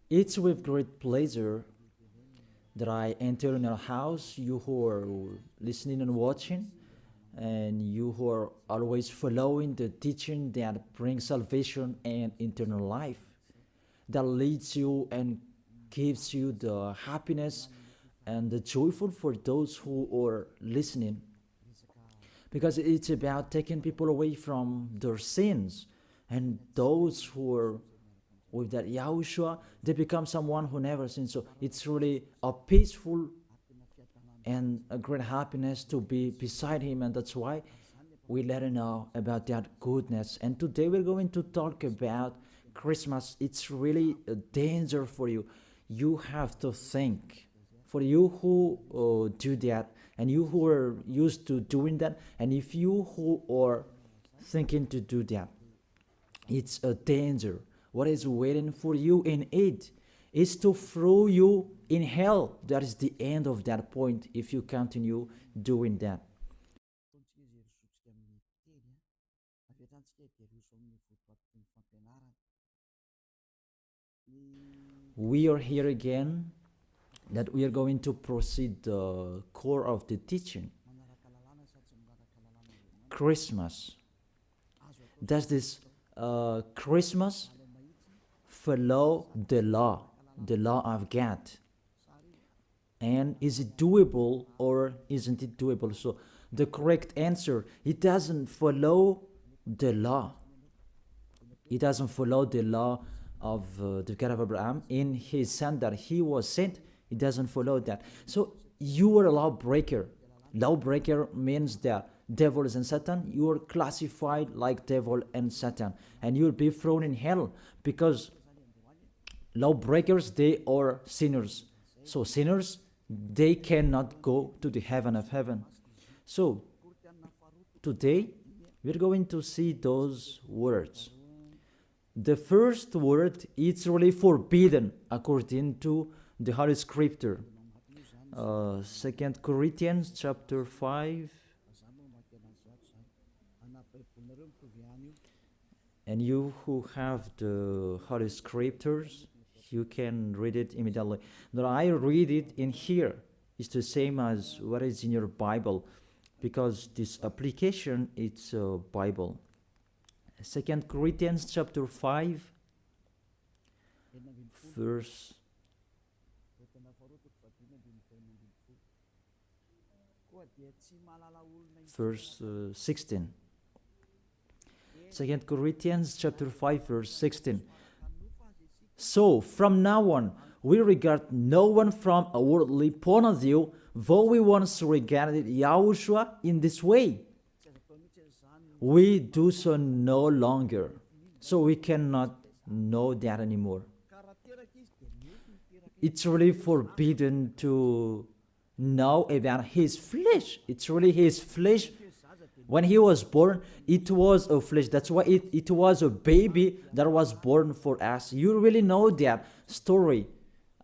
It's with great pleasure that I enter in your house, you who are listening and watching, and you who are always following the teaching that brings salvation and eternal life, that leads you and gives you the happiness and the joyful for those who are listening, because it's about taking people away from their sins, and those who are with that Yahushua, they become someone who never sinned. So it's really a peaceful and a great happiness to be beside him, and that's why we let him know about that goodness. And today we're going to talk about Christmas. It's really a danger for you. You have to think. For you who do that, and you who are used to doing that, and if you who are thinking to do that, it's a danger. What is waiting for you in it is to throw you in hell. That is the end of that point if you continue doing that. We are here again, that we are going to proceed the core of the teaching. Christmas. Does this Christmas follow the law of God? And is it doable or isn't it doable? So the correct answer, it doesn't follow the law. It doesn't follow the law of the God of Abraham in his son that he was sent. It doesn't follow that. So you are a lawbreaker. Lawbreaker means that devils and Satan, you are classified like devil and Satan, and you'll be thrown in hell, because lawbreakers, they are sinners. So sinners, they cannot go to the heaven of heaven. So today we're going to see those words. The first word is really forbidden according to the Holy Scripture. 2 Corinthians chapter 5. And you who have the Holy Scriptures, you can read it immediately. Now I read it in here. It's the same as what is in your Bible, because this application, it's a Bible. 2 Corinthians chapter 5, verse 16. 2 Corinthians chapter 5, verse 16. So from now on, we regard no one from a worldly point of view, though we once regarded Yahushua in this way. We do so no longer. So we cannot know that anymore. It's really forbidden to know about his flesh. It's really his flesh. When he was born, it was a flesh. That's why it was a baby that was born for us. You really know that story.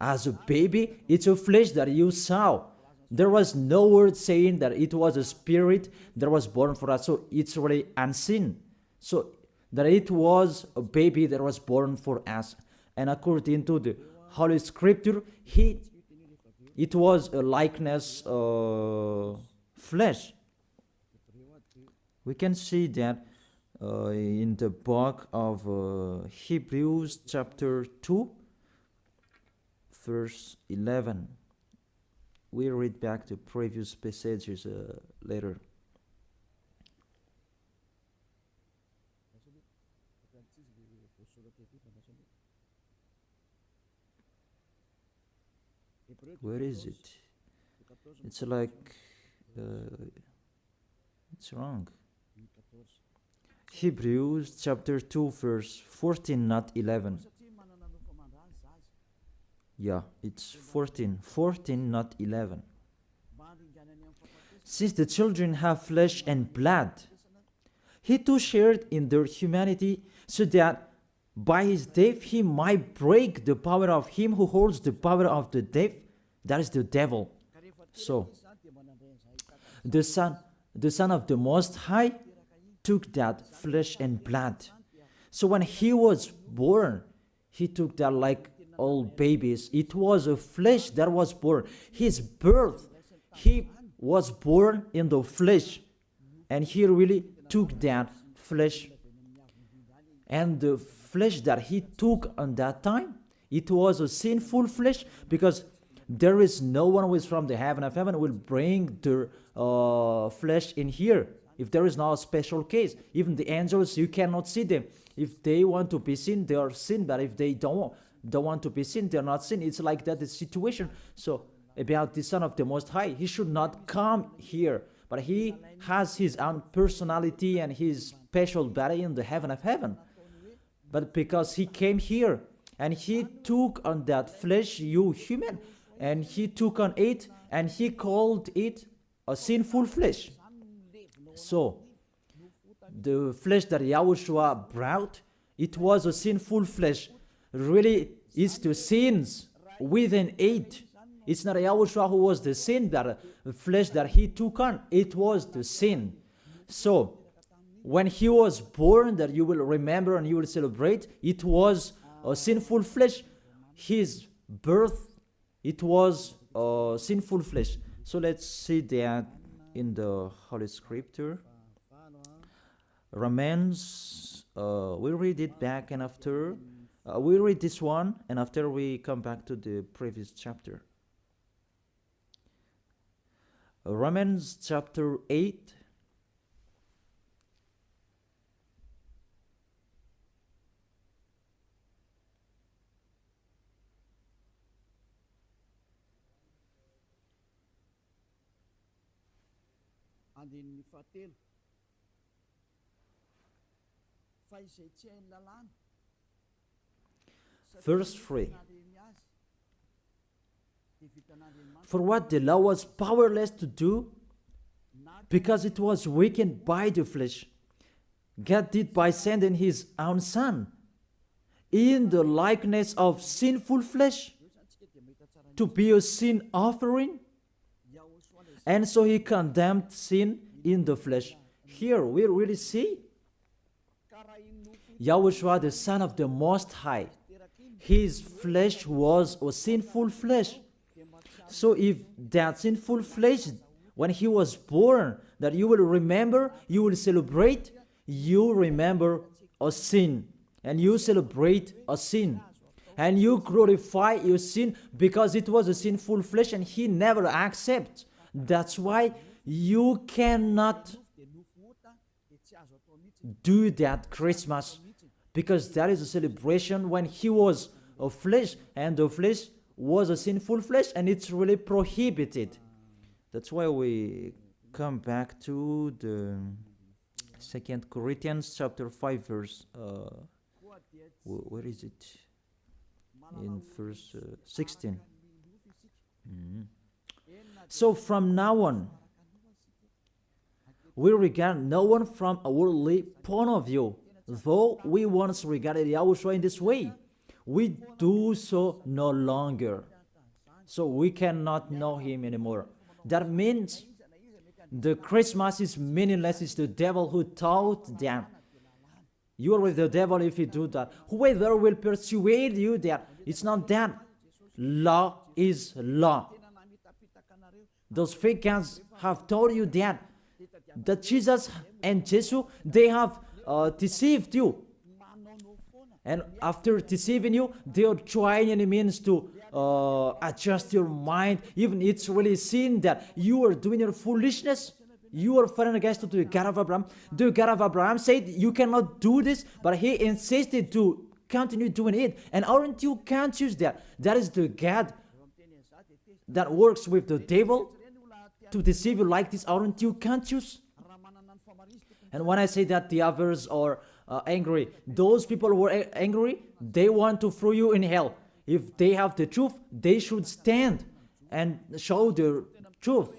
As a baby, it's a flesh that you saw. There was no word saying that it was a spirit that was born for us. So it's really unseen. So that it was a baby that was born for us. And according to the Holy Scripture, it was a likeness flesh. We can see that in the book of Hebrews chapter 2, verse 11. We'll read back the previous passages later. Where is it? It's like it's wrong. Hebrews chapter 2, verse 14, not 11. Yeah, it's 14, not 11. Since the children have flesh and blood, he too shared in their humanity, so that by his death he might break the power of him who holds the power of the death, that is the devil. So, the Son of the Most High took that flesh and blood. So when he was born, he took that like old babies. It was a flesh that was born. His birth, he was born in the flesh, and he really took that flesh. And the flesh that he took on that time, it was a sinful flesh, because there is no one who is from the heaven of heaven will bring their flesh in here. If there is not a special case, even the angels, you cannot see them. If they want to be seen, they are seen, but if they don't want to be seen, they are not seen. It's like that, the situation. So about the Son of the Most High, he should not come here, but he has his own personality and his special body in the heaven of heaven. But because he came here and he took on that flesh, you human, and he took on it and he called it a sinful flesh. So the flesh that Yahushua brought, it was a sinful flesh. Really, it's the sins within it. It's not Yahushua who was the sin, but the flesh that he took on, it was the sin. So when he was born, that you will remember and you will celebrate, it was a sinful flesh. His birth, it was a sinful flesh. So let's see that in the Holy Scripture. Romans, we read it back, and after we read this one, and after we come back to the previous chapter. Romans chapter 8. Verse 3. For what the law was powerless to do, because it was weakened by the flesh, God did by sending his own Son in the likeness of sinful flesh to be a sin offering. And so he condemned sin in the flesh. Here we really see Yahushua, the Son of the Most High. His flesh was a sinful flesh. So if that sinful flesh, when he was born, that you will remember, you will celebrate, you remember a sin. And you celebrate a sin. And you glorify your sin because it was a sinful flesh and he never accepts. That's why you cannot do that Christmas, because that is a celebration when he was a flesh, and the flesh was a sinful flesh, and it's really prohibited. That's why we come back to the 2 Corinthians chapter 5 verse, where is it? In verse 16. So from now on, we regard no one from a worldly point of view. Though we once regarded Yahushua in this way, we do so no longer. So we cannot know him anymore. That means the Christmas is meaningless. It's the devil who taught them. You are with the devil if you do that. Whoever will persuade you that it's not that. Law is law. Those fake guys have told you that Jesus and Jesus, they have deceived you. And after deceiving you, they are trying any means to adjust your mind. Even it's really seen that you are doing your foolishness. You are fighting against the God of Abraham. The God of Abraham said you cannot do this, but he insisted to continue doing it. And aren't you conscious that that is the God that works with the devil to deceive you like this? Aren't you conscious? And when I say that the others are angry, those people who are angry, they want to throw you in hell. If they have the truth, they should stand and show the truth.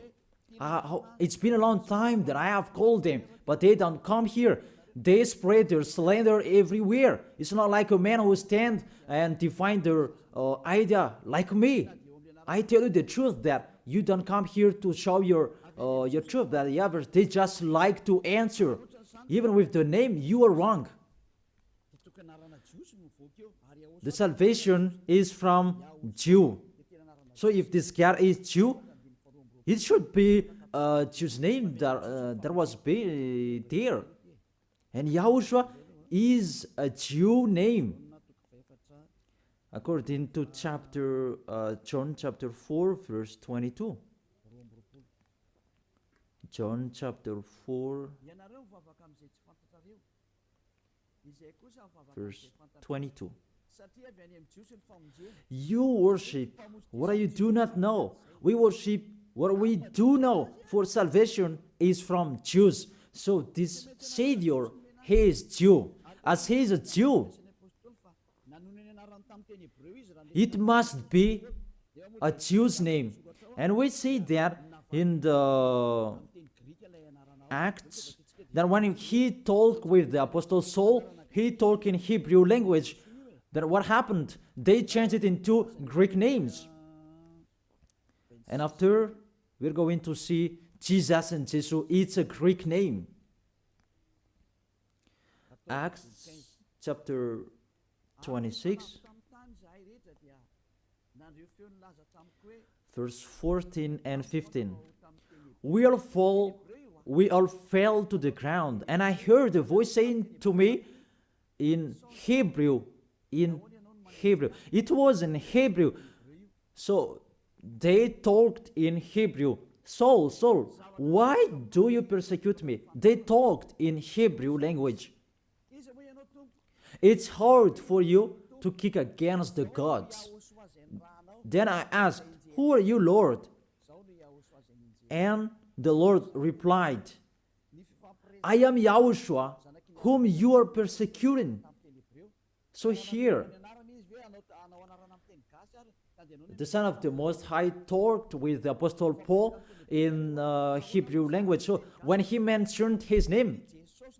It's been a long time that I have called them, but they don't come here. They spread their slander everywhere. It's not like a man who stand and define their idea like me. I tell you the truth that you don't come here to show your truth. That the others, they just like to answer. Even with the name, you are wrong. The salvation is from Jew. So if this guy is Jew, it should be a Jew's name that was there. And Yahushua is a Jew name. According to John chapter 4, verse 22. John chapter 4, verse 22. You worship what you do not know. We worship what we do know, for salvation is from Jews. So this Savior, he is Jew. As he is a Jew, it must be a Jew's name. And we see that in the Acts, that when he talked with the Apostle Saul, he talked in Hebrew language. Then what happened? They changed it into Greek names. And after, we're going to see Jesus and Jesus, it's a Greek name. Acts chapter 26, verse 14 and 15. We all fell to the ground, and I heard a voice saying to me in Hebrew. It was in Hebrew. So they talked in Hebrew. Saul, Saul, why do you persecute me? They talked in Hebrew language. It's hard for you to kick against the gods. Then I asked, who are you, Lord? And the Lord replied, I am Yahushua, whom you are persecuting. So here, the Son of the Most High talked with the Apostle Paul in Hebrew language. So when he mentioned his name,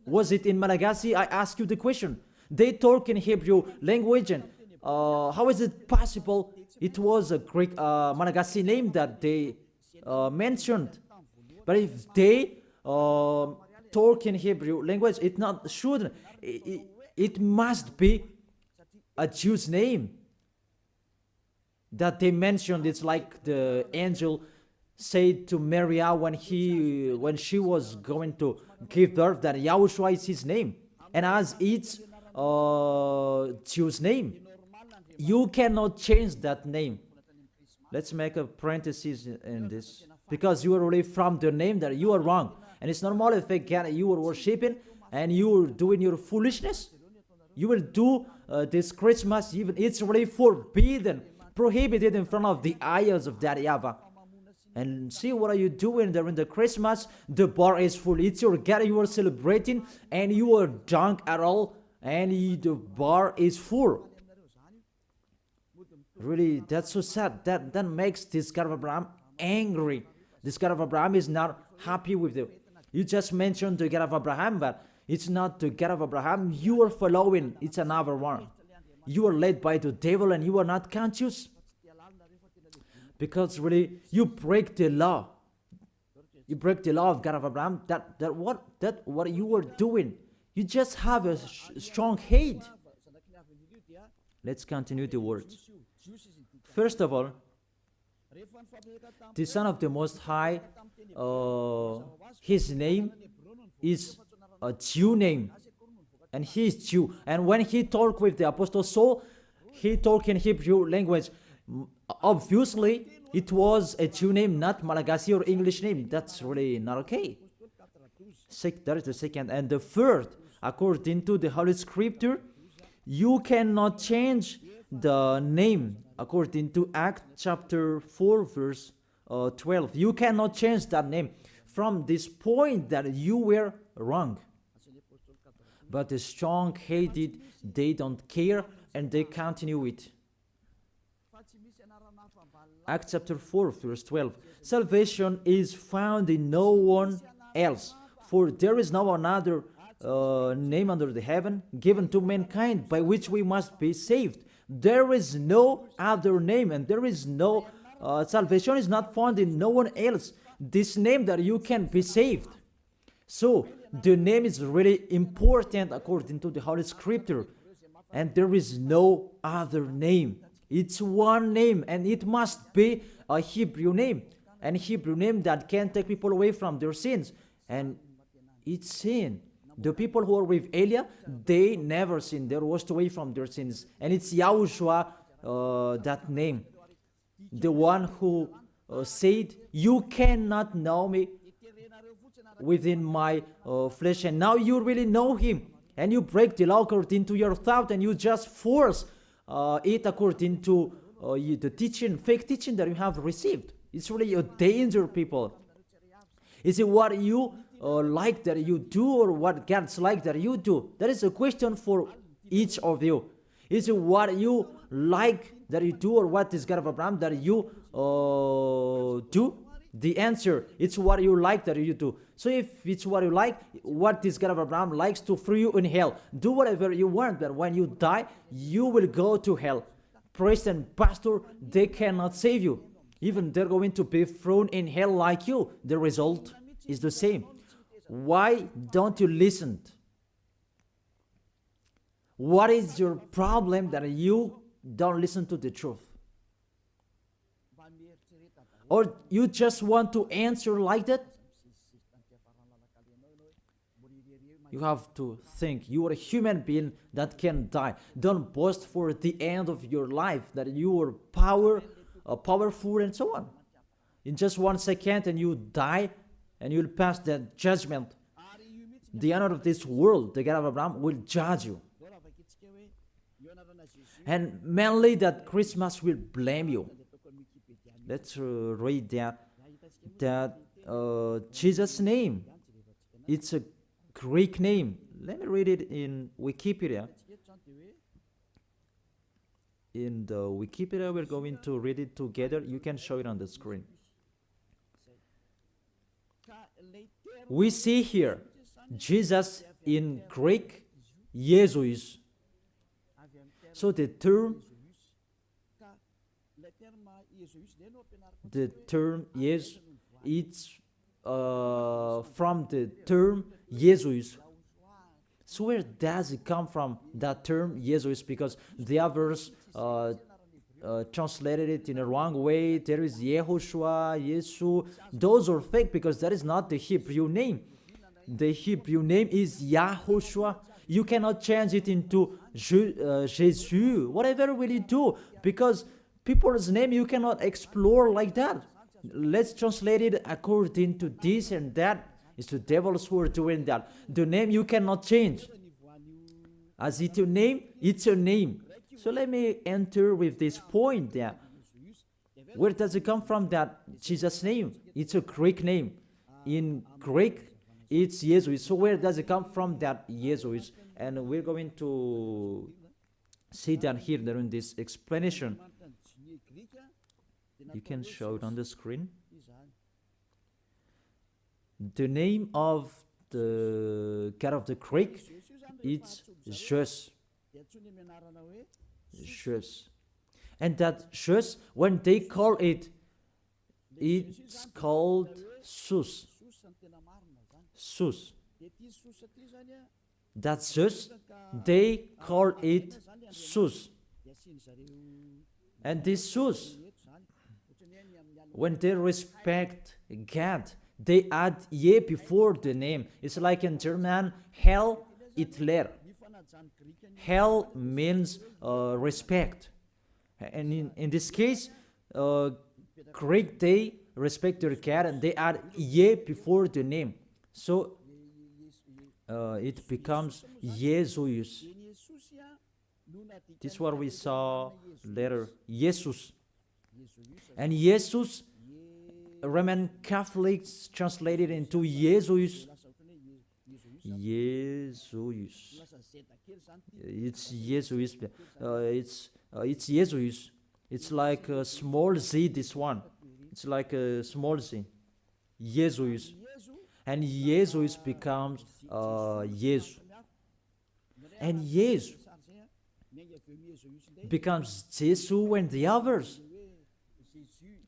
was it in Malagasy? I ask you the question. They talk in Hebrew language, and how is it possible it was a Greek Malagasy name that they mentioned? But if they talk in Hebrew language, it not should. It must be a Jew's name that they mentioned. It's like the angel said to Maria when she was going to give birth, that Yahushua is his name. And as it's Jew's name, you cannot change that name. Let's make a parenthesis in this, because you are already from the name that you are wrong. And it's normal if you are worshiping and you are doing your foolishness. You will do this Christmas, even it's already forbidden, prohibited in front of the eyes of that YAHVAH. And see, what are you doing during the Christmas? The bar is full. It's your God you are celebrating, and you are drunk at all, and the bar is full. Really, that's so sad. That makes this God of Abraham angry. This God of Abraham is not happy with you. You just mentioned the God of Abraham, but it's not the God of Abraham you are following. It's another one. You are led by the devil, and you are not conscious. Because really, you break the law. You break the law of God of Abraham. What you are doing. You just have a strong hate. Let's continue the words. First of all, the Son of the Most High, his name is a Jew name, and he is Jew. And when he talked with the Apostle Saul, he talked in Hebrew language. Obviously, it was a Jew name, not Malagasy or English name. That's really not okay. That is the second. And the third, according to the Holy Scripture, you cannot change the name. According to Acts chapter 4, verse 12. You cannot change that name from this point that you were wrong. But the strong-headed, they don't care, and they continue it. Acts chapter 4, verse 12. Salvation is found in no one else, for there is no another name under the heaven given to mankind by which we must be saved. There is no other name, and there is no salvation is not found in no one else. This name that you can be saved. So the name is really important according to the Holy Scripture. and there is no other name. It's one name, and it must be a Hebrew name, and Hebrew name that can take people away from their sins. And it's sin. The people who are with Elia, they never sinned. They were washed away from their sins. And it's Yahushua, that name. The one who said, you cannot know me within my flesh. And now you really know him. And you break the law according to your thought, and you just force it according to the teaching, fake teaching that you have received. It's really a danger, people. Is it what you like that you do, or what God's like that you do? That is a question for each of you. Is it what you like that you do, or what is God of Abraham that you do? The answer, it's what you like that you do. So if it's what you like, what this God of Abraham likes to throw you in hell. Do whatever you want, but when you die, you will go to hell. Priest and pastor, they cannot save you. Even they're going to be thrown in hell like you. The result is the same. Why don't you listen? What is your problem that you don't listen to the truth? Or you just want to answer like that? You have to think. You are a human being that can die. Don't boast for the end of your life that you are powerful and so on. In just 1 second and you die, and you'll pass that judgment. The honor of this world, the God of Abraham, will judge you. And mainly that Christmas will blame you. Let's read that Jesus' name. It's a Greek name. Let me read it in Wikipedia. In the Wikipedia, we're going to read it together. You can show it on the screen. We see here Jesus in Greek, Jesus. So the term yes, it's from the term Jesus. So where does it come from, that term Jesus? Because the others translated it in a wrong way. There is YAHOSHUA, Yesu. Those are fake because that is not the Hebrew name. The Hebrew name is YAHOSHUA. You cannot change it into Jesus. Whatever will you do? Because people's name you cannot explore like that. Let's translate it according to this and that. It's the devils who are doing that. The name you cannot change. As it's your name, it's your name. So let me enter with this point there. Where does it come from, that Jesus' name? It's a Greek name. In Greek, it's Jesus. So where does it come from, that Jesus? And we're going to see that here during this explanation. You can show it on the screen. The name of the God of the Greek, it's Jesus. Jesus. And that Jesus, when they call it, it's called Sus. Sus. That's just, they call it Sus. And this Sus, when they respect God, they add ye before the name. It's like in German, Heil Hitler. Heil means respect. And in this case, Greek, they respect their God and they add ye before the name. So it becomes Jesus. This is what we saw later. Jesus. And Jesus, Roman Catholics translated into Jesus. Jesus. It's Jesus. It's Jesus. It's like a small z, this one. It's like a small z. Jesus. And Jesus becomes Jesus. And Jesus becomes Jesus and the others.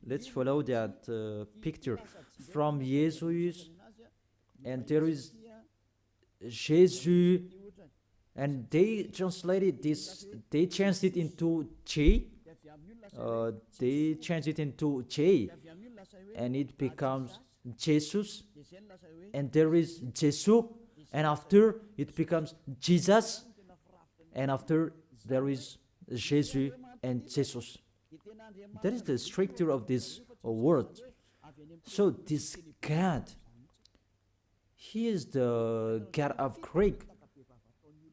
Let's follow that picture. From Jesus, and there is Jesus, and they translated this, they changed it into J. They changed it into J, and it becomes Jesus, and there is Jesus, and after it becomes Jesus, and after there is Jesus and Jesus. That is the structure of this word. So this God, he is the God of Greek,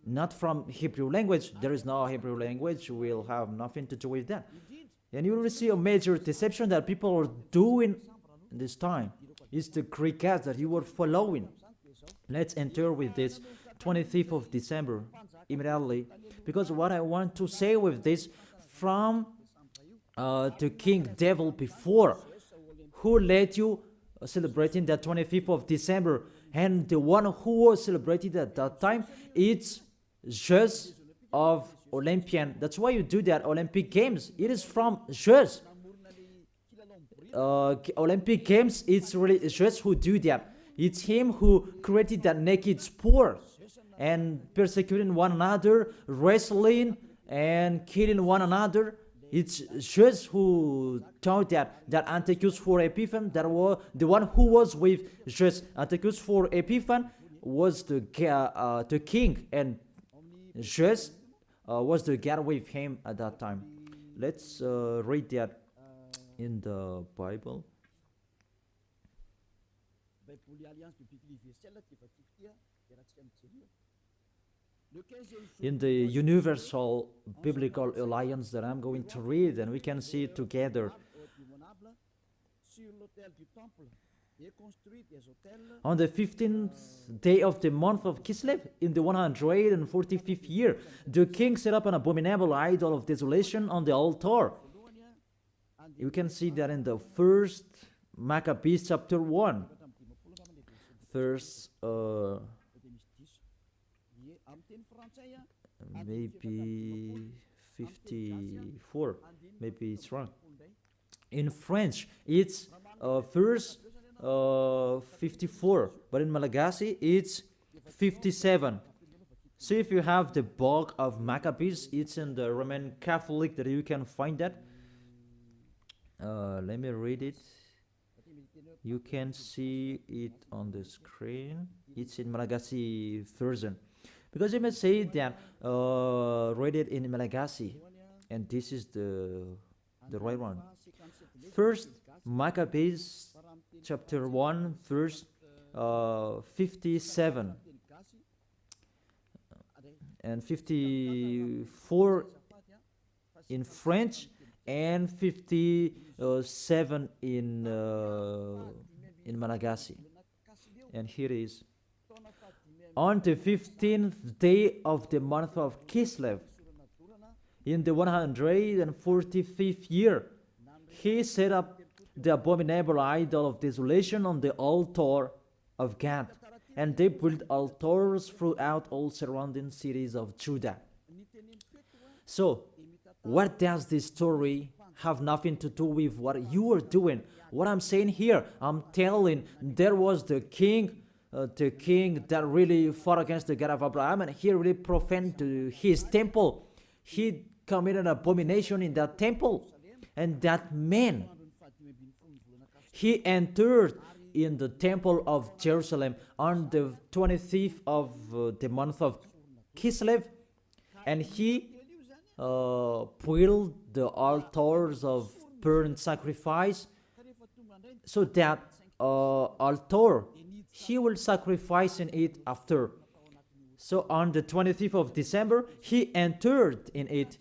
not from Hebrew language. There is no Hebrew language. We'll have nothing to do with that. And you will see a major deception that people are doing this time. It's the Greek God that you are following. Let's enter with this 25th of December immediately, because what I want to say with this, from the king devil before, who led you celebrating the 25th of December, and the one who was celebrated at that time, it's Zeus of Olympian. That's why you do that Olympic Games. It is from Zeus. Olympic Games, it's really Zeus who do that. It's him who created that naked sport and persecuting one another, wrestling and killing one another. It's Zeus who taught that Antiochus for Epiphan, that was the one who was with Zeus. Antiochus for Epiphan was the king, and Zeus was the god with him at that time. Let's read that in the Bible. In the Universal Biblical Alliance that I'm going to read, and we can see it together. On the 15th day of the month of Kislev, in the 145th year, the king set up an abominable idol of desolation on the altar. You can see that in the first Maccabees chapter 1, verse maybe 54, maybe it's wrong. In French, it's verse 54, but in Malagasy, it's 57. See if you have the book of Maccabees, it's in the Roman Catholic that you can find that. Let me read it. You can see it on the screen. It's in Malagasy version. Because you may say that read it in Malagasy, and this is the right one. First Maccabees chapter 1 verse 57 and 54 in French, and 57 in Malagasy. And here it is. On the 15th day of the month of Kislev, in the 145th year, he set up the abominable idol of desolation on the altar of God, and they built altars throughout all surrounding cities of Judah. So, what does this story have nothing to do with what you are doing? What I'm saying here, I'm telling there was the king that really fought against the God of Abraham, and he really profaned his temple. He committed an abomination in that temple, and that man, he entered in the temple of Jerusalem on the 25th of the month of Kislev, and he built the altars of burnt sacrifice, so that altar he will sacrifice in it after. So on the 25th of December, he entered in it,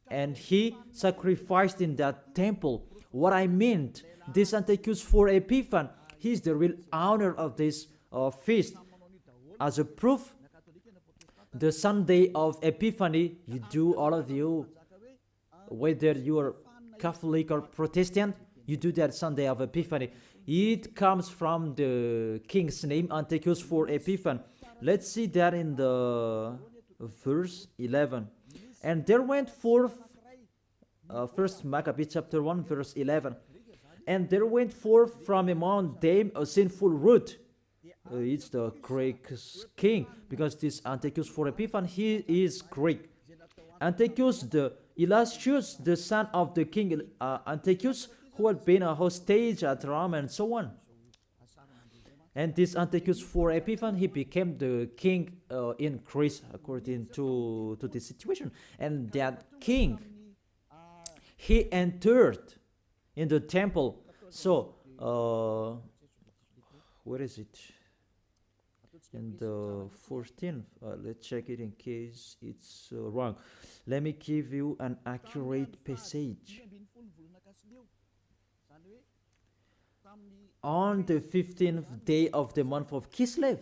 and he sacrificed in that temple. What I meant, this Antiochus for Epiphan, he is the real owner of this feast. As a proof, the Sunday of Epiphany, you do, all of you, whether you are Catholic or Protestant, you do that Sunday of Epiphany. It comes from the king's name, Antiochus for Epiphan. Let's see that in the verse 11. And there went forth, first Maccabees chapter 1, verse 11. And there went forth from among them a sinful root, it's the Greek king, because this Antiochus for Epiphan, he is Greek. Antiochus the illustrious, the son of the king Antiochus, who had been a hostage at Rome and so on. And this Antiochus for Epiphan, he became the king in Greece according to this situation. And that king, he entered in the temple. So, where is it? In the 14th, let's check it in case it's wrong. Let me give you an accurate passage. On the 15th day of the month of Kislev.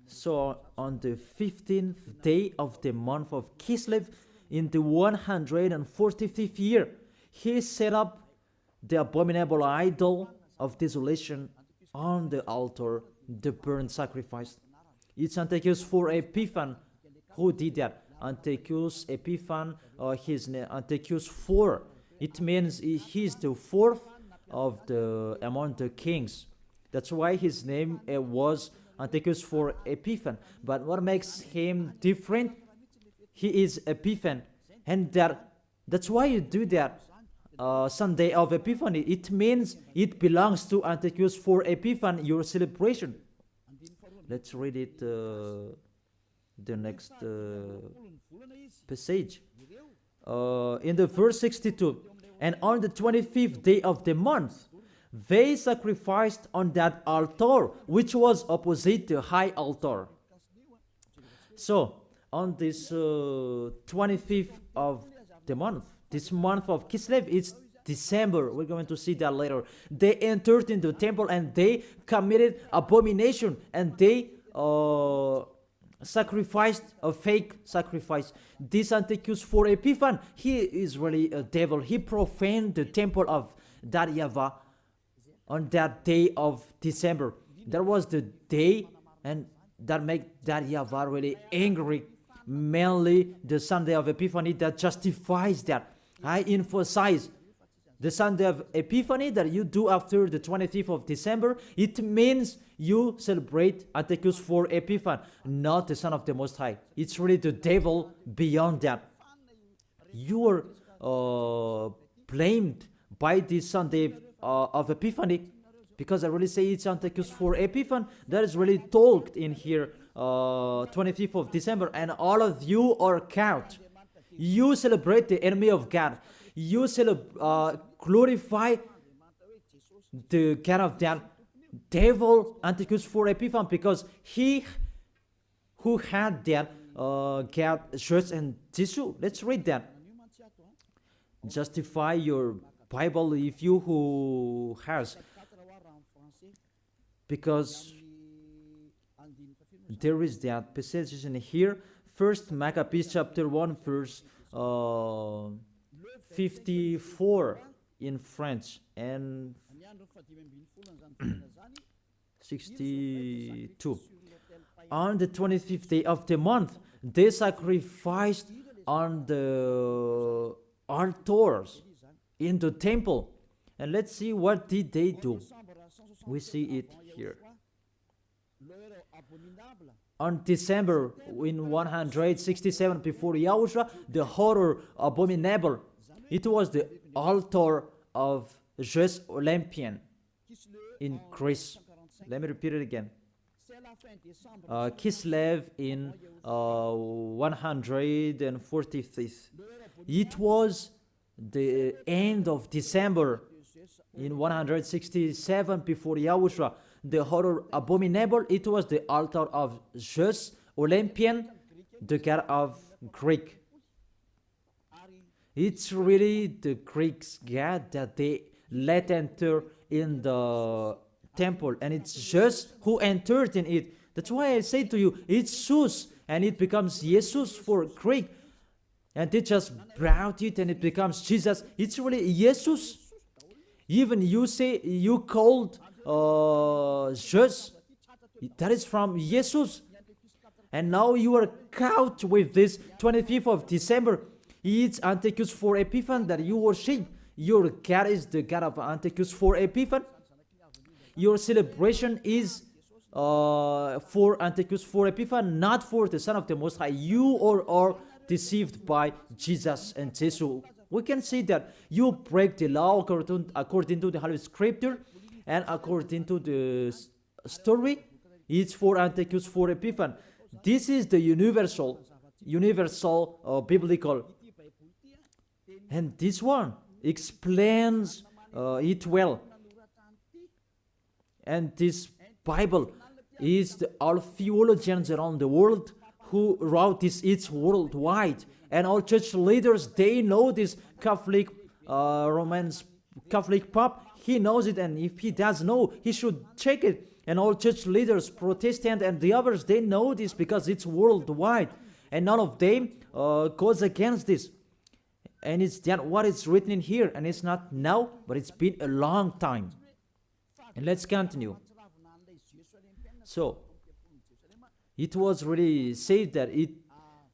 So on the 15th day of the month of Kislev, in the 145th year, he set up the abominable idol of desolation on the altar, the burnt sacrifice. It's Antiochus for Epiphan who did that. Antiochus Epiphan, his name Antiochus IV. It means he's the fourth of the among the kings. That's why his name was Antiochus for Epiphan. But what makes him different? He is Epiphan, and that's why you do that. Sunday of Epiphany, it means it belongs to Antiochus for Epiphan, your celebration. Let's read it, the next passage. In the verse 62, and on the 25th day of the month, they sacrificed on that altar, which was opposite the high altar. So, on this 25th of the month, this month of Kislev, it's December. We're going to see that later. They entered into the temple and they committed abomination, and they sacrificed a fake sacrifice. This Antiochus for Epiphan, he is really a devil. He profaned the temple of that YAHVAH on that day of December. That was the day, and that made that YAHVAH really angry. Mainly the Sunday of Epiphany that justifies that. I emphasize the Sunday of Epiphany that you do after the 25th of December. It means you celebrate Antiochus for Epiphan, not the Son of the Most High. It's really the devil beyond that. You are blamed by this Sunday of Epiphany, because I really say it's Antiochus for Epiphan. That is really talked in here, 25th of December, and all of you are caught. You celebrate the enemy of God. You glorify the God of that devil, Antiochus for Epiphan, because he who had that God just and tissue. Let's read that. Justify your Bible if you who has, because there is that passage in here. First Maccabees chapter 1 verse 54 in French and 62. On the 25th day of the month, they sacrificed on the altars in the temple. And let's see, what did they do? We see it here. On December in 167 before YAHOSHUA, the horror abominable. It was the altar of Zeus Olympian in Greece. Let me repeat it again. Kislev in 145th. It was the end of December in 167 before YAHOSHUA. The horror abominable, it was the altar of Zeus Olympian, the god of Greek. It's really the Greeks' god that they let enter in the temple, and it's Zeus who entered in it. That's why I say to you, it's Zeus, and it becomes Jesus for Greek, and they just brought it and it becomes Jesus. It's really Jesus. Even you say you called Zeus, that is from Jesus. And now you are caught with this 25th of December. It's Antiochus for Epiphan that you worship. Your God is the God of Antiochus for Epiphan. your celebration is for Antiochus, for Epiphanes, not for the Son of the Most High. You are deceived by Jesus and Jesus. We can see that you break the law according to the Holy Scripture, and according to the story, it's for Antiochus, for Epiphanes. This is the universal biblical, and this one explains it well. And this Bible is all theologians around the world who wrote this. It's worldwide, and all church leaders, they know this. Catholic, Romans Catholic Pope, he knows it, and if he does know, he should check it. And all church leaders, Protestant and the others, they know this because it's worldwide, and none of them goes against this. And it's that what is written in here, and it's not now, but it's been a long time. And let's continue. So it was really said that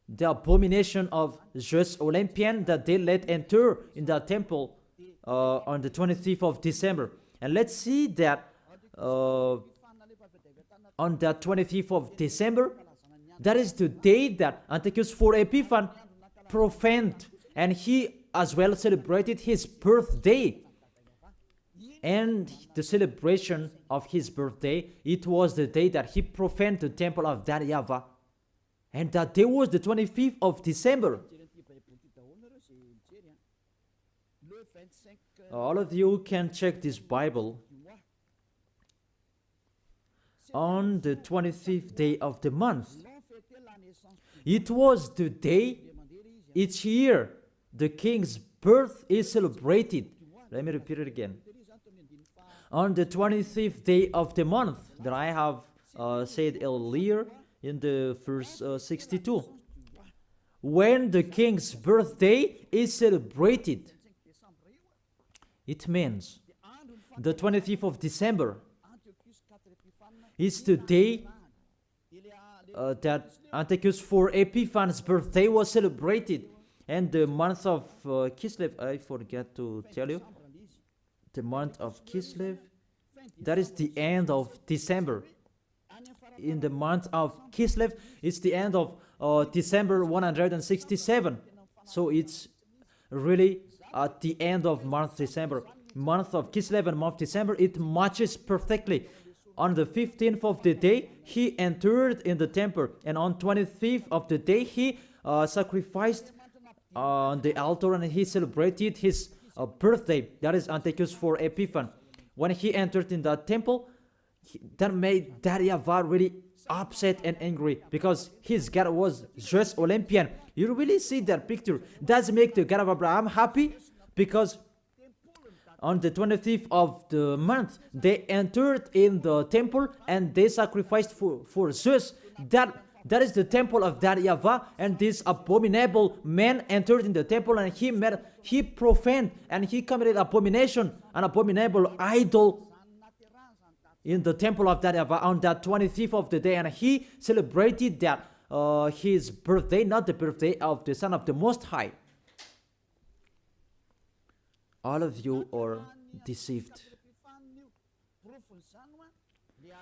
the abomination of Zeus Olympian, that they let enter in the temple on the 25th of December. And let's see that on the 25th of December, that is the day that Antiochus for Epiphanes profaned, and he as well celebrated his birthday. And the celebration of his birthday, it was the day that he profaned the temple of that YAHVAH. And that day was the 25th of December. All of you can check this Bible. On the 25th day of the month, it was the day each year the king's birth is celebrated. Let me repeat it again. On the 25th day of the month that I have said earlier in the verse 62, when the king's birthday is celebrated, it means the 25th of December is the day that Antiochus for Epiphanes' birthday was celebrated. And the month of Kislev, I forget to tell you, the month of Kislev, that is the end of December. In the month of Kislev, it's the end of December 167. So it's really at the end of month December. Month of Kislev and month December, it matches perfectly. On the 15th of the day, he entered in the temple, and on 25th of the day, he sacrificed on the altar, and he celebrated his birthday. That is Antiochus for Epiphanes. When he entered in the temple, that made that YAHVAH really upset and angry, because his God was Zeus Olympian. You really see that picture. Does make the God of Abraham happy? Because on the 25th of the month, they entered in the temple and they sacrificed for Zeus. That is the temple of that YAHVAH, and this abominable man entered in the temple, and he profaned and he committed abomination, an abominable idol in the temple of that YAHVAH on that 25th of the day, and he celebrated that his birthday, not the birthday of the Son of the Most High. All of you are deceived.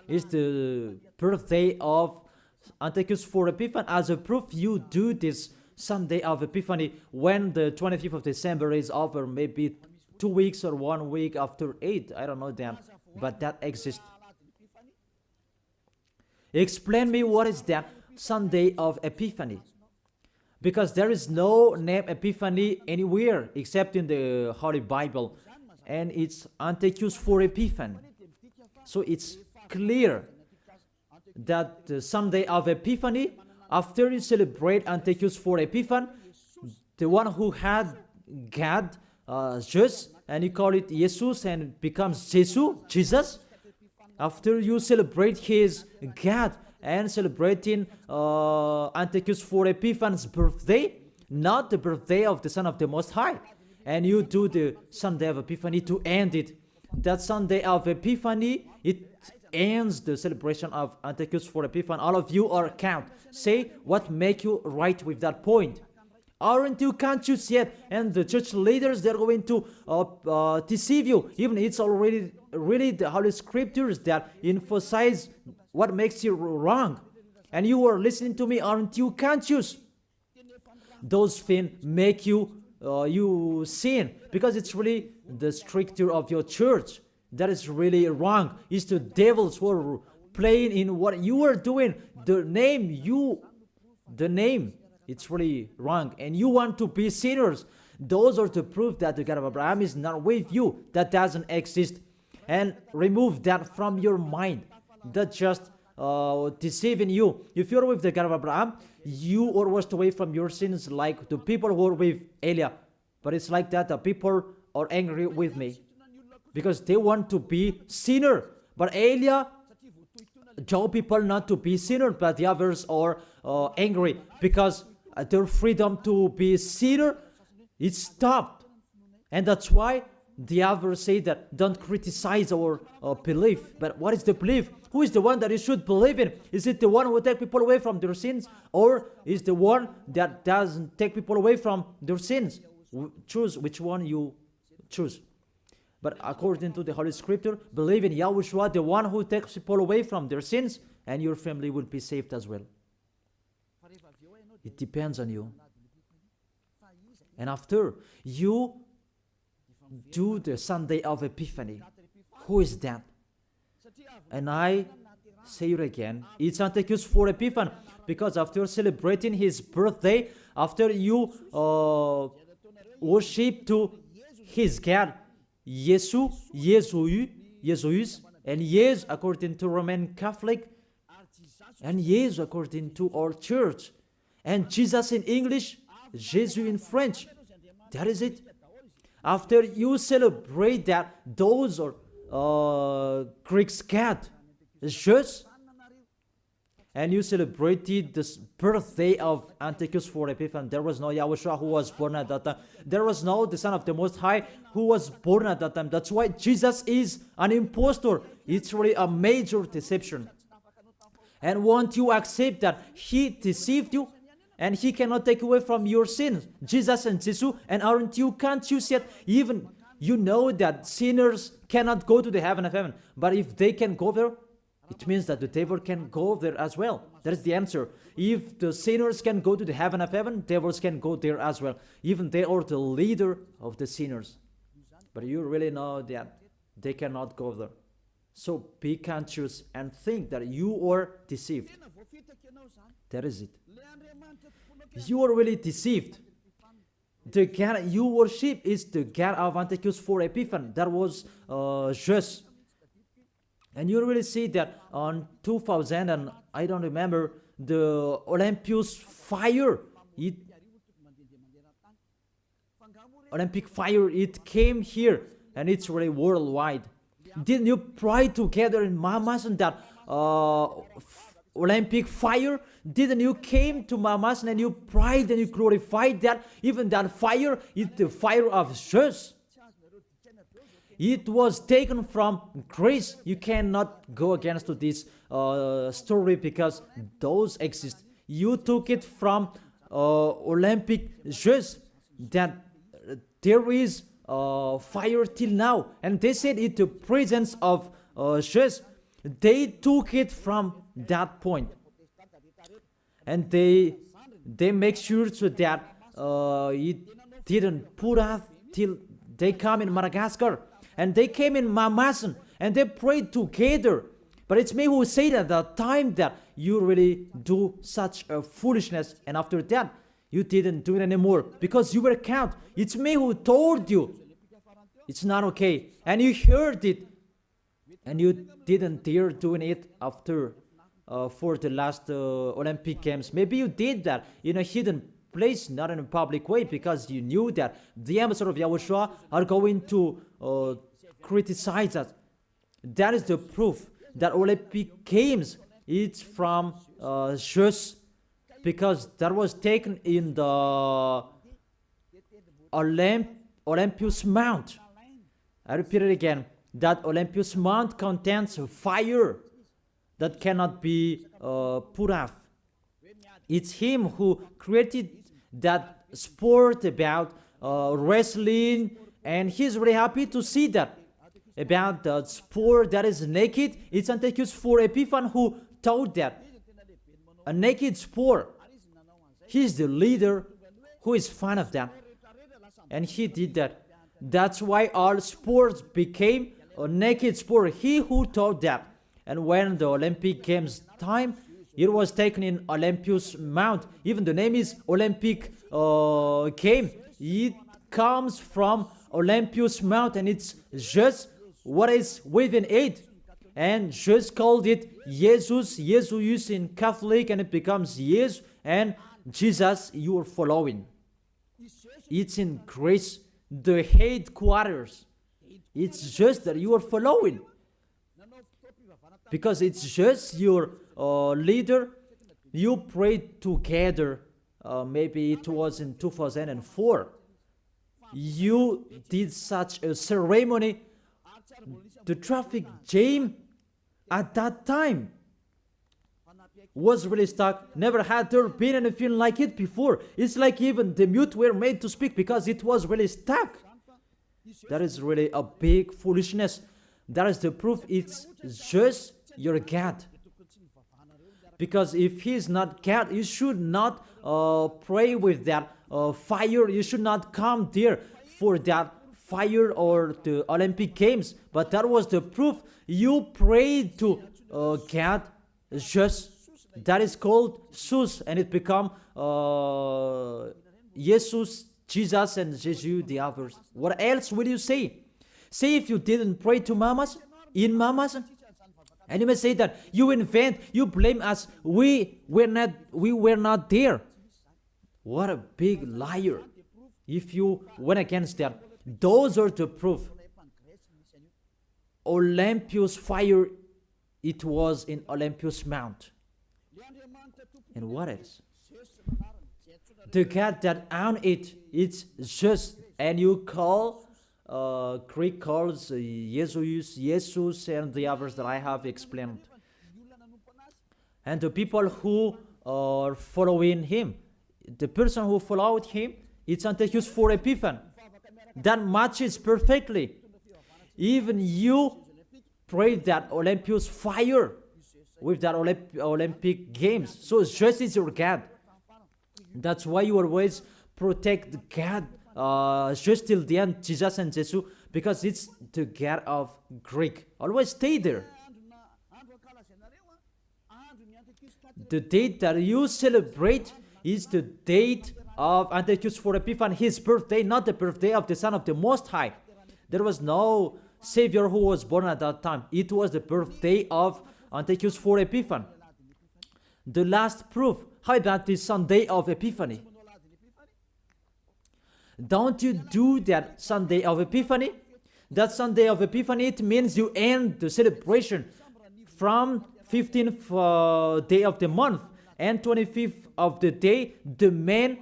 It's the birthday of Antiochus for Epiphanes. As a proof, you do this Sunday of Epiphany when the 25th of December is over, maybe 2 weeks or 1 week after 8. I don't know that, but that exists. Explain me what is that Sunday of Epiphany. Because there is no name Epiphany anywhere except in the Holy Bible. And it's Antiochus for Epiphanes. So it's clear that the Sunday of Epiphany, after you celebrate Antiochus for Epiphanes, the one who had God, Zeus, and you call it Jesus and it becomes Jesus, after you celebrate his God and celebrating Antiochus for Epiphanes' birthday, not the birthday of the Son of the Most High, and you do the Sunday of Epiphany to end it. That Sunday of Epiphany, it ends the celebration of Antiochus for Epiphanes. All of you are count. Say what make you right with that point. Aren't you conscious yet? And the church leaders, they're going to deceive you. Even it's already really the Holy Scriptures that emphasize what makes you wrong. And you are listening to me, aren't you conscious? Those things make you sin, because it's really the structure of your church that is really wrong. It's the devils who are playing in what you are doing. The name, it's really wrong, and you want to be sinners. Those are the proof that the God of Abraham is not with you. That doesn't exist. And remove that from your mind. That just deceiving you. If you're with the God of Abraham, you are washed away from your sins like the people who are with Elia. But it's like that. The people are angry with me because they want to be sinner. But Elia told people not to be sinner, but the others are angry because their freedom to be sinner, it stopped. And that's why the others say that don't criticize our belief. But what is the belief? Who is the one that you should believe in? Is it the one who takes people away from their sins, or is the one that doesn't take people away from their sins? Choose which one you choose. But according to the Holy Scripture, believe in Yahushua, the one who takes people away from their sins, and your family will be saved as well. It depends on you. And after you do the Sunday of Epiphany, who is that? And I say it again, it's Antiochus for Epiphany, because after celebrating his birthday, after you worship to his God, Jesus, and yes, according to Roman Catholic, and yes, according to our church, and Jesus in English, Jesus in French. That is it. After you celebrate that, those are Greek God, Jesus, and you celebrated the birthday of Antiochus for Epiphany. There was no YAHOSHUA who was born at that time. There was no the Son of the Most High who was born at that time. That's why Jesus is an impostor. It's really a major deception. And won't you accept that he deceived you? And he cannot take away from your sins. Jesus and Jesus, and aren't you conscious yet? Even you know that sinners cannot go to the heaven of heaven. But if they can go there, it means that the devil can go there as well. That is the answer. If the sinners can go to the heaven of heaven, devils can go there as well. Even they are the leader of the sinners. But you really know that they cannot go there. So be conscious and think that you are deceived. That is it. You are really deceived. The God you worship is the God of Antiochus for Epiphany. That was Jesus. And you really see that on 2000, and I don't remember, the Olympus fire, Olympic fire, it came here, and it's really worldwide. Didn't you pray together in Mamas and that Olympic fire? Didn't you came to Mamas and you prayed and you glorified that? Even that fire is the fire of Jesus. It was taken from Greece. You cannot go against to this story because those exist. You took it from Olympic Jesus, that there is fire till now. And they said it the presence of Jesus. They took it from that point. And they make sure so that it didn't put out till they come in Madagascar. And they came in Mamasan and they prayed together. But it's me who said at the time that you really do such a foolishness. And after that, you didn't do it anymore because you were caught. It's me who told you. It's not okay. And you heard it. And you didn't dare doing it after for the last Olympic Games. Maybe you did that in a hidden place, not in a public way, because you knew that the ambassador of YAHOSHUA are going to criticize us. That is the proof that Olympic Games, it's from Jesus, because that was taken in the Olympus Mount. I repeat it again, that Olympus Mount contains fire that cannot be put off. It's him who created that sport about wrestling, and he's really happy to see that. about the sport that is naked. It's Antiochus for Epiphan who taught that. A naked sport. He's the leader who is fan of that. And he did that. That's why all sports became a naked sport. He who taught that. And when the Olympic Games time, it was taken in Olympus Mount. Even the name is Olympic game. It comes from Olympus Mount, and it's just what is within it. And just called it Jesus, Jesus in Catholic, and it becomes Jesus and Jesus you are following. It's in Greece, the headquarters. It's just that you are following. Because it's just your leader. You prayed together. Maybe it was in 2004. You did such a ceremony. The traffic jam at that time was really stuck. Never had there been anything like it before. It's like even the mute were made to speak because it was really stuck. That is really a big foolishness. That is the proof. It's just your God. Because if he is not God, you should not pray with that fire. You should not come there for that fire or the Olympic Games. But that was the proof. You prayed to God just. That is called Sus, and it become Jesus, Jesus, and Jesus the others. What else will you say? Say if you didn't pray to mamas, in mamas, and you may say that you invent, you blame us. We were not there. What a big liar! If you went against that, those are the proof. Olympus fire, it was in Olympus Mount. And what else? The God that owned it, it's just, and you call, Greek calls Jesus, and the others that I have explained. And the people who are following him, the person who followed him, it's Antiochus for Epiphan. That matches perfectly. Even you prayed that Olympus fire with that Olympic Games. So just is your God. That's why you always protect God just till the end, Jesus and Jesus, because it's the God of Greek. Always stay there. The date that you celebrate is the date of Antiochus for Epiphan, his birthday, not the birthday of the Son of the Most High. There was no Savior who was born at that time. It was the birthday of Antiochus for Epiphan. The last proof. How about the Sunday of Epiphany? Don't you do that Sunday of Epiphany? That Sunday of Epiphany, it means you end the celebration from 15th day of the month and 25th of the day, the man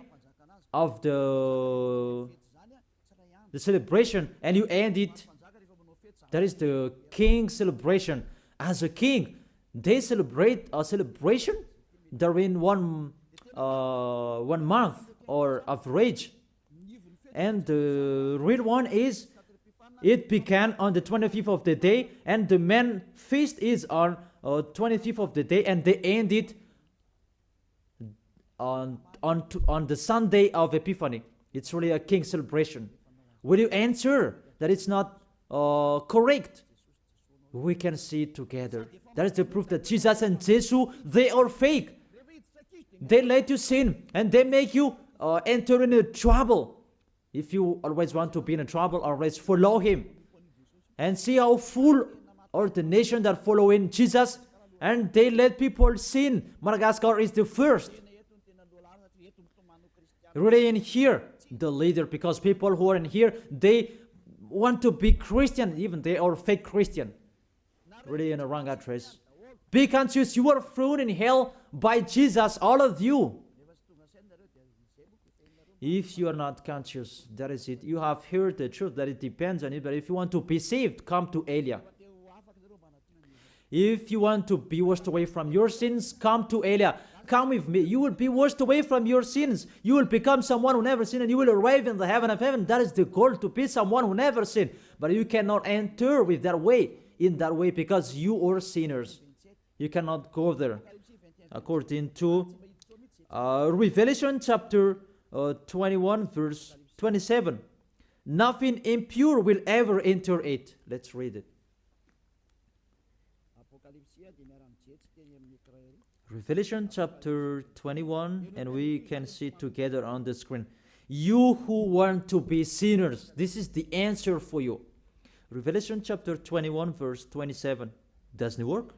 of the celebration, and you end it. That is the king celebration. As a king, they celebrate a celebration during one month or average. And the real one is, it began on the 25th of the day, and the main feast is on 25th of the day, and they end it on the Sunday of Epiphany. It's really a king celebration. Will you answer that it's not correct? We can see it together. That is the proof that Jesus and Jesus, they are fake. They let you sin, and they make you enter into trouble. If you always want to be in trouble, always follow him. And see how full are the nation that follow in Jesus, and they let people sin. Madagascar is the first. Really in here, the leader, because people who are in here, they want to be Christian, even they are fake Christian. Really in a wrong address. Be conscious, you are thrown in hell by Jesus, all of you. If you are not conscious, that is it. You have heard the truth that it depends on it, but if you want to be saved, come to Elia. If you want to be washed away from your sins, come to Elia. Come with me. You will be washed away from your sins. You will become someone who never sinned, and you will arrive in the heaven of heaven. That is the goal, to be someone who never sinned. But you cannot enter with that way, in that way, because you are sinners. You cannot go there. According to Revelation chapter 21 verse 27. Nothing impure will ever enter it. Let's read it. Revelation chapter 21, and we can see it together on the screen. You who want to be sinners, this is the answer for you. Revelation chapter 21 verse 27. Doesn't it work?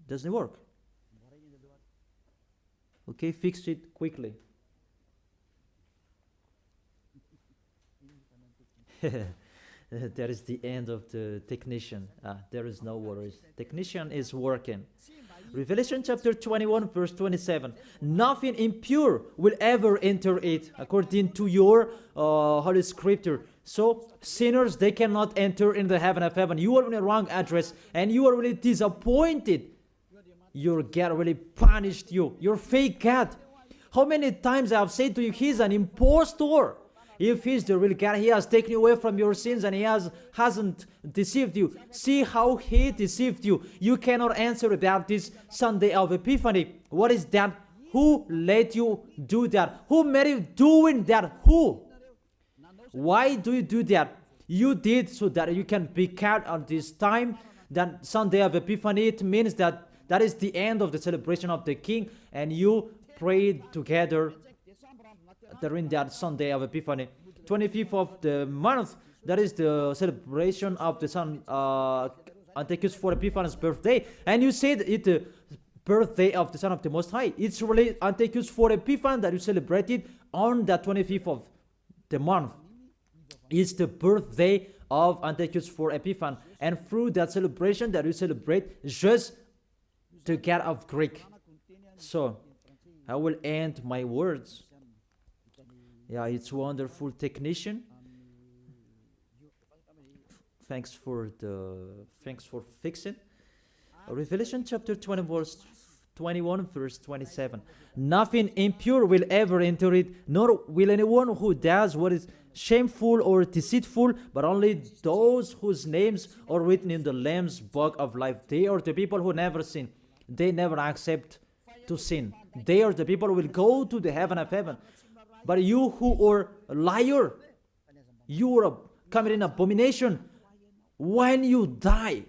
Doesn't it work? Okay, fix it quickly. That is the end of the technician. There is no worries. Technician is working. Revelation chapter 21 verse 27. Nothing impure will ever enter it, according to your Holy Scripture. So sinners, they cannot enter in the heaven of heaven. You are in the wrong address, and you are really disappointed. Your God really punished you. Your fake God. How many times I have said to you, he's an impostor. If he's the real God, he has taken you away from your sins, and he hasn't deceived you. See how he deceived you. You cannot answer about this Sunday of Epiphany. What is that? Who let you do that? Who made you doing that? Who? Why do you do that? You did so that you can be kept on this time. That Sunday of Epiphany, it means that is the end of the celebration of the King, and you prayed together during that Sunday of Epiphany. 25th of the month, that is the celebration of the Son Antiochus for Epiphanes' birthday, and you said it the birthday of the Son of the Most High. It's really Antiochus for Epiphanes that you celebrated on the 25th of the month. It's the birthday of Antiochus for Epiphanes, and through that celebration that you celebrate just the God of Greek. So I will end my words. Yeah, it's wonderful, technician. Thanks for fixing. Revelation chapter 21 verse 27. Nothing impure will ever enter it, nor will anyone who does what is shameful or deceitful, but only those whose names are written in the Lamb's book of life. They are the people who never sin. They never accept to sin. They are the people who will go to the heaven of heaven. But you who are a liar, you are committing abomination when you die.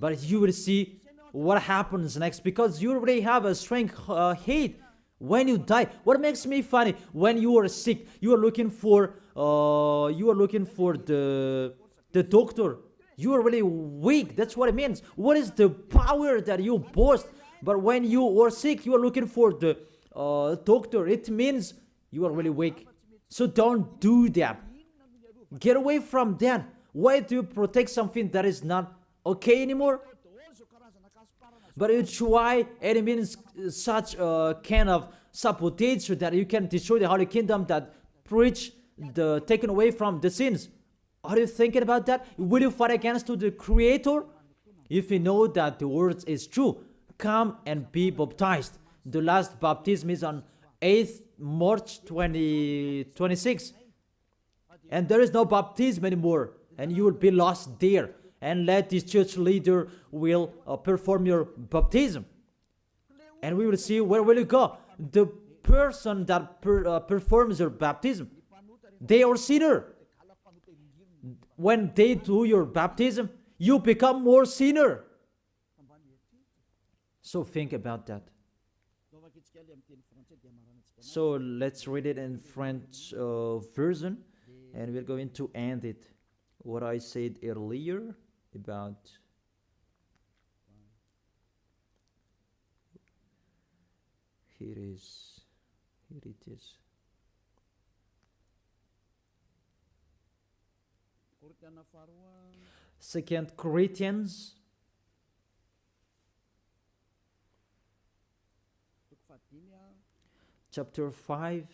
But you will see what happens next, because you already have a strong hate when you die. What makes me funny, when you are sick, you are looking for the doctor. You are really weak. That's what it means. What is the power that you boast? But when you are sick, you are looking for the doctor. It means you are really weak. So don't do that. Get away from that. Why do you protect something that is not okay anymore? But you try, and it means such a kind of sabotage that you can destroy the Holy Kingdom, that preach the taken away from the sins. Are you thinking about that? Will you fight against the Creator? If you know that the word is true, come and be baptized. The last baptism is on 8th March 2026. And there is no baptism anymore. And you will be lost there. And let this church leader will perform your baptism. And we will see where will you go. The person that performs your baptism, they are sinner. When they do your baptism, you become more sinner. So think about that. So let's read it in French version, and we're going to end it. What I said earlier about here it is. 2 Corinthians chapter 5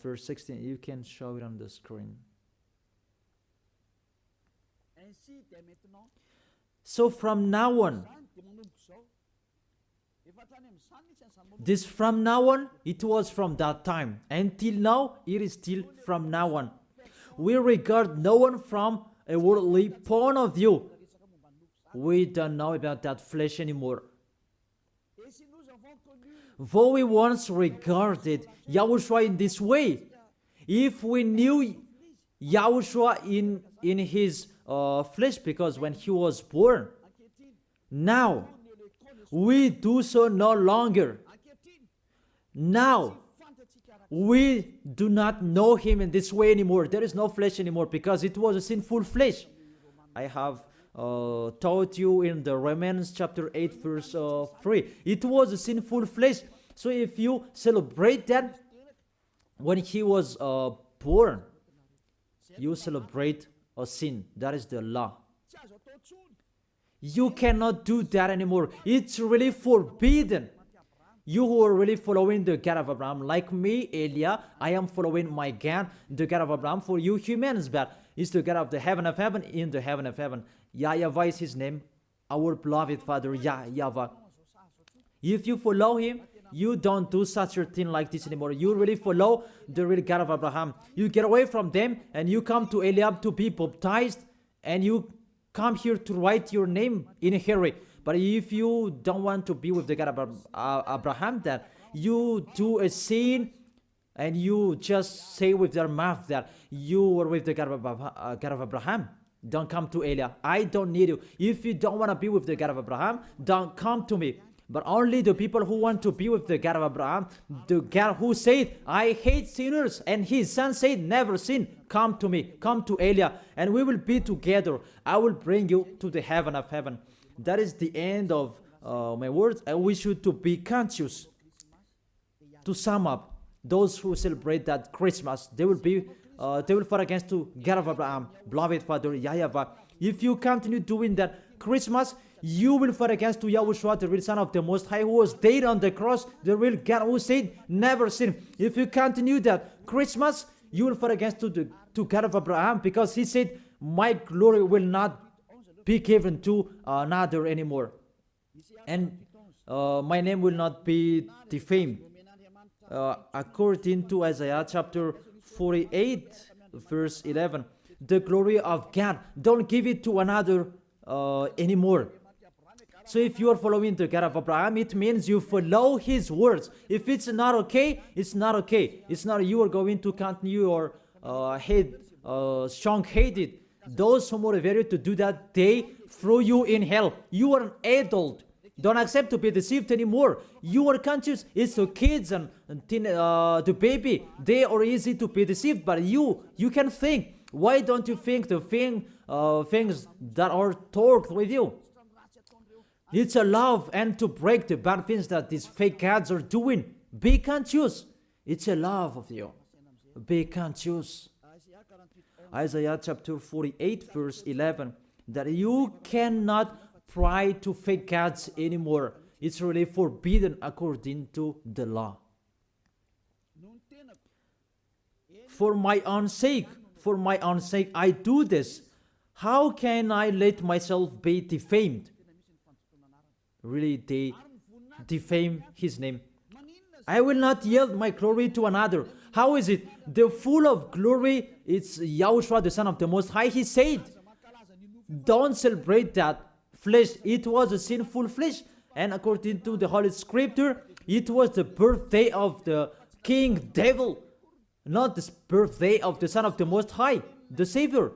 verse 16. You can show it on the screen. So from now on, this from now on, it was from that time. Until now, it is still from now on. We regard no one from a worldly point of view. We don't know about that flesh anymore. Though we once regarded Yahushua in this way, if we knew Yahushua in his flesh, because when he was born, now we do so no longer. Now we do not know him in this way anymore. There is no flesh anymore because it was a sinful flesh. I have taught you in the Romans chapter 8 verse 3. It was a sinful flesh. So if you celebrate that when he was born, you celebrate a sin. That is the law. You cannot do that anymore. It's really forbidden. You who are really following the God of Abraham, like me, Elia, I am following my God, the God of Abraham. For you humans, but it's the God of the heaven of heaven, in the heaven of heaven. YAHVAH is his name, our beloved Father, YAHVAH. If you follow him, you don't do such a thing like this anymore. You really follow the real God of Abraham. You get away from them and you come to Eliab to be baptized, and you come here to write your name in a hurry. But if you don't want to be with the God of Abraham, that you do a sin and you just say with your mouth that you were with the God of Abraham, don't come to Elia. I don't need you. If you don't want to be with the God of Abraham, don't come to me. But only the people who want to be with the God of Abraham, the God who said, I hate sinners, and his son said, never sin, come to me, come to Elia, and we will be together. I will bring you to the heaven of heaven. That is the end of my words. I wish you to be conscious. To sum up, those who celebrate that Christmas, they will fight against to God of Abraham, beloved Father YAHVAH. If you continue doing that Christmas, you will fight against to Yahushua, the real Son of the Most High, who was dead on the cross, the real God who said, never sin. If you continue that Christmas, you will fight against to God of Abraham, because he said, my glory will not be given to another anymore, and my name will not be defamed. According to Isaiah chapter 48 verse 11, the glory of God, don't give it to another anymore. So if you are following the God of Abraham, it means you follow his words. If it's not okay, it's not okay. It's not you are going to continue your strong-headed. Those who motivate you to do that, they throw you in hell. You are an adult. Don't accept to be deceived anymore. You are conscious. It's the kids and the baby. They are easy to be deceived, but you can think. Why don't you think the things that are taught with you? It's a love and to break the bad things that these fake gods are doing. Be conscious. It's a love of you. Be conscious. Isaiah chapter 48 verse 11, that you cannot pray to fake gods anymore. It's really forbidden according to the law. For my own sake, I do this. How can I let myself be defamed? Really, they defame his name. I will not yield my glory to another. How is it? The full of glory, it's Yahushua, the Son of the Most High. He said, don't celebrate that flesh. It was a sinful flesh. And according to the Holy Scripture, it was the birthday of the King Devil, not the birthday of the Son of the Most High, the Savior.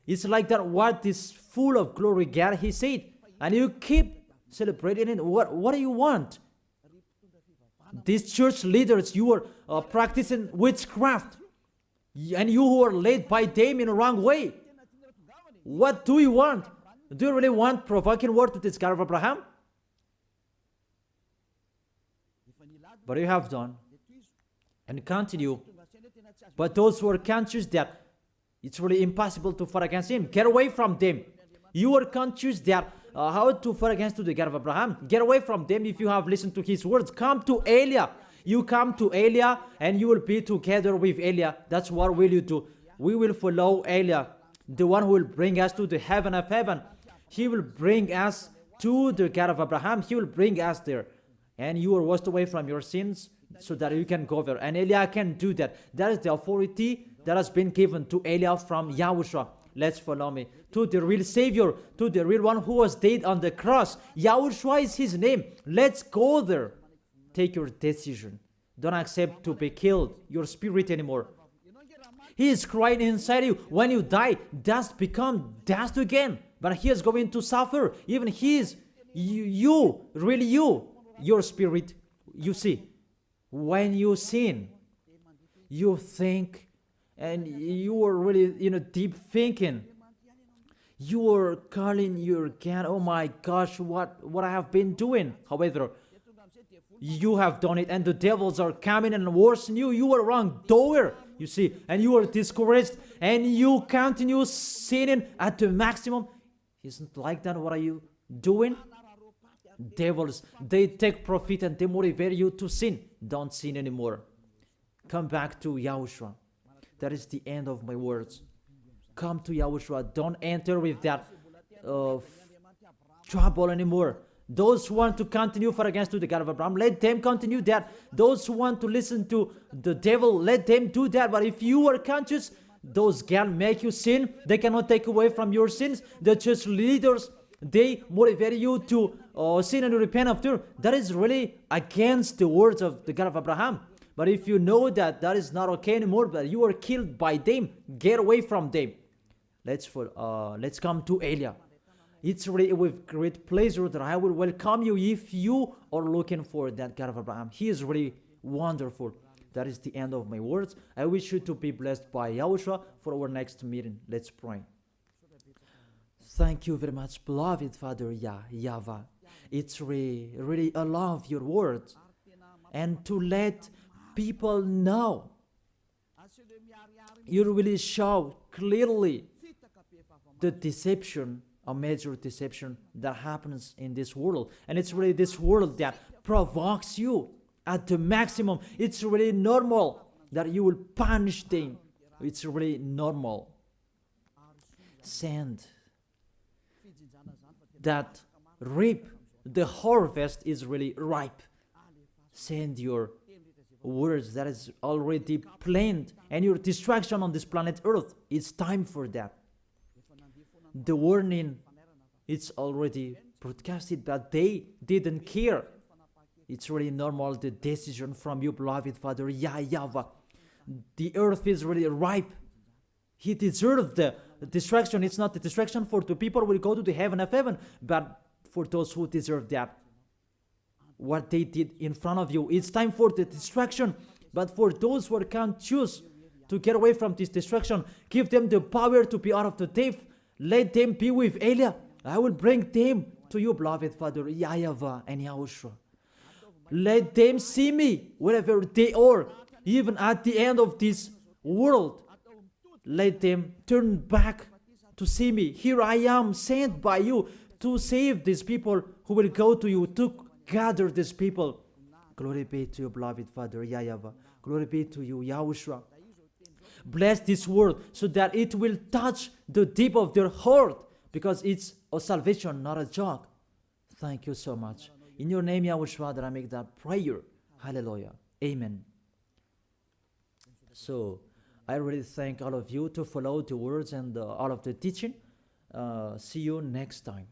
It's like that, what is full of glory, God, he said. And you keep celebrating it. What do you want? These church leaders, you are practicing witchcraft, and you who are led by them in a wrong way. What do you want? Do you really want provoking word to this God of Abraham? But you have done and continue. But those who are conscious that it's really impossible to fight against him, get away from them. You are conscious that how to fight against the God of Abraham. Get away from them if you have listened to his words. Come to Elia. You come to Elia and you will be together with Elia. That's what will you do. We will follow Elia, the one who will bring us to the heaven of heaven. He will bring us to the God of Abraham. He will bring us there. And you are washed away from your sins so that you can go there. And Eliah can do that. That is the authority that has been given to Eliah from Yahushua. Let's follow me. To the real Savior, to the real one who was dead on the cross. Yahushua is his name. Let's go there. Take your decision. Don't accept to be killed, your spirit anymore. He is crying inside you. When you die, dust become dust again. But he is going to suffer. Even he is, really you, your spirit. You see, when you sin, you think, and you are really, deep thinking. You are calling your God, oh my gosh, what I have been doing. However, you have done it, and the devils are coming and worsen you. You are wrongdoer, you see, and you are discouraged, and you continue sinning at the maximum. Isn't like that? What are you doing? Devils, they take profit and they motivate you to sin. Don't sin anymore. Come back to Yahushua. That is the end of my words. Come to Yahushua. Don't enter with that trouble anymore. Those who want to continue for against to the God of Abraham, let them continue that. Those who want to listen to the devil, let them do that. But if you are conscious, those can make you sin. They cannot take away from your sins. The church leaders, they motivate you to sin and repent after. That is really against the words of the God of Abraham. But if you know that that is not okay anymore, but you are killed by them, get away from them. Let's come to Eliah. It's really with great pleasure that I will welcome you if you are looking for that God of Abraham. He is really wonderful. That is the end of my words. I wish you to be blessed by Yahushua for our next meeting. Let's pray. Thank you very much, beloved Father YAHVAH. It's really I love your words. And to let people know, you really show clearly the deception, a major deception that happens in this world. And it's really this world that provokes you at the maximum. It's really normal that you will punish them. It's really normal. Send that reap. The harvest is really ripe. Send your words that is already planned and your distraction on this planet Earth. It's time for that. The warning, it's already broadcasted, but they didn't care. It's really normal, the decision from you, beloved Father YAHVAH. The earth is really ripe. He deserved the distraction. It's not the distraction for the people who will go to the heaven of heaven, but for those who deserve that. What they did in front of you. It's time for the distraction. But for those who can't choose to get away from this distraction, give them the power to be out of the death. Let them be with Eliah. I will bring them to you, beloved Father YAHVAH and Yahushua. Let them see me wherever they are, even at the end of this world. Let them turn back to see me. Here I am, sent by you to save these people who will go to you, to gather these people. Glory be to you, beloved Father YAHVAH. Glory be to you, Yahushua. Bless this word so that it will touch the deep of their heart, because it's a salvation, not a joke. Thank you so much. In your name, Yahushua, that I make that prayer. Hallelujah. Amen. So, I really thank all of you to follow the words and all of the teaching. See you next time.